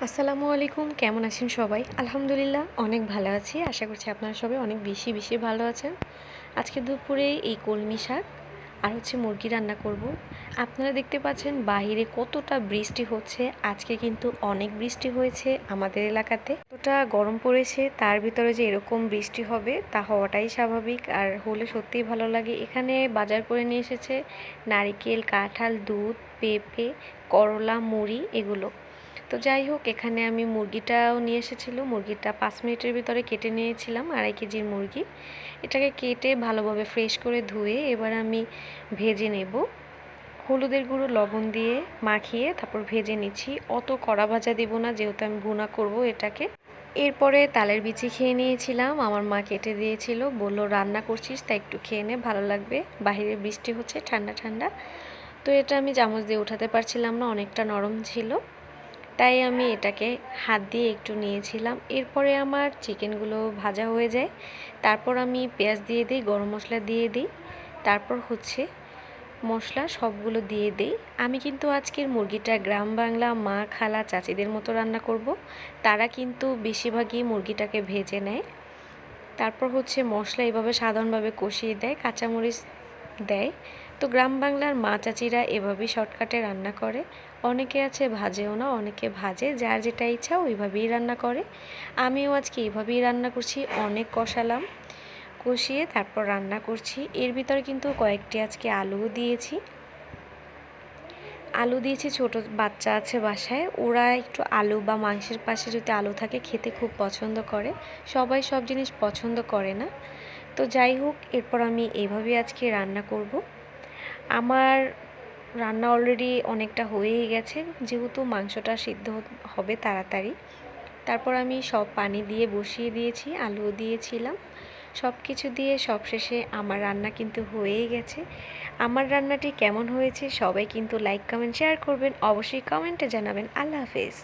আসসালামু আলাইকুম, কেমন আছেন সবাই? আলহামদুলিল্লাহ অনেক ভালো আছি। আশা করছি আপনারা সবাই অনেক বেশি বেশি ভালো আছেন। আজকে দুপুরে এই কলমি শাক আর মুরগি রান্না করব। আপনারা দেখতে পাচ্ছেন বাহিরে কতটা বৃষ্টি হচ্ছে। আজকে কিন্তু অনেক বৃষ্টি হয়েছে আমাদের এলাকাতে। কতটা গরম পড়েছে, তার ভিতরে যে এরকম বৃষ্টি হবে তা হওয়াটাই স্বাভাবিক, আর হলে সত্যিই ভালো লাগে। এখানে বাজার করে নিয়ে এসেছে নারিকেল, কাঁঠাল, দুধ, পেঁপে, করলা, মুড়ি এগুলো। তো যাই হোক, এখানে আমি মুরগিটাও নিয়ে এসেছিলো। মুরগিটা 5 মিনিটের ভিতরে কেটে নিয়েছিলাম, 2.5 কেজির মুরগি। এটাকে কেটে ভালোভাবে ফ্রেশ করে ধুয়ে এবার আমি ভেজে নেব। হলুদের গুঁড়ো, লবণ দিয়ে মাখিয়ে তারপর ভেজে নিচ্ছি। অত কড়া ভাজা দিব না, যেহেতু আমি ভুনা করব এটাকে। এরপরে তালের বিচি খেয়ে নিয়েছিলাম। আমার মা কেটে দিয়েছিল, বলল রান্না করছিস তাই একটু খেয়ে নে, ভালো লাগবে, বাহিরে বৃষ্টি হচ্ছে ঠান্ডা ঠান্ডা। তো এটা আমি চামচ দিয়ে উঠাতে পারছিলাম না, অনেকটা নরম ছিল, তাই আমি এটাকে হাত দিয়ে একটু নিয়েছিলাম। এরপরে আমার চিকেনগুলো ভাজা হয়ে যায়, তারপর আমি পেঁয়াজ দিয়ে দিই, গরম মশলা দিয়ে দিই, তারপর মশলা সবগুলো দিয়ে দিই। আমি কিন্তু আজকের মুরগিটা গ্রাম বাংলা মা, খালা, চাচিদের মতো রান্না করব। তারা কিন্তু বেশিরভাগই মুরগিটাকে ভেজে নেয়, তারপর মশলা এভাবে সাধারণভাবে কষিয়ে দেয়, কাঁচামরিচ দেয়। তো গ্রাম বাংলার মা চাচিরা এভাবেই শর্টকাটে রান্না করে। অনেকে আছে ভাজেও না, অনেকে ভাজে, যার যেটা ইচ্ছা ওইভাবেই রান্না করে। আমিও আজকে এইভাবেই রান্না করছি, অনেক কষালাম, কষিয়ে তারপর রান্না করছি। এর ভিতরে কিন্তু কয়েকটি আজকে আলুও দিয়েছি। আলু দিয়েছি, ছোট বাচ্চা আছে বাসায়, ওরা একটু আলু বা মাংসের পাশে যদি আলু থাকে খেতে খুব পছন্দ করে। সবাই সব জিনিস পছন্দ করে না। তো যাই হোক, এরপর আমি এইভাবেই আজকে রান্না করব। আমার রান্না অলরেডি অনেকটা হয়েই গেছে, যেহেতু মাংসটা সিদ্ধ হবে তাড়াতাড়ি। তারপর আমি সব পানি দিয়ে বসিয়ে দিয়েছি, আলুও দিয়েছিলাম, সব কিছু দিয়ে সবশেষে আমার রান্না কিন্তু হয়েই গেছে। আমার রান্নাটি কেমন হয়েছে সবাই কিন্তু লাইক, কমেন্ট, শেয়ার করবেন, অবশ্যই কমেন্টে জানাবেন। আল্লাহ হাফেজ।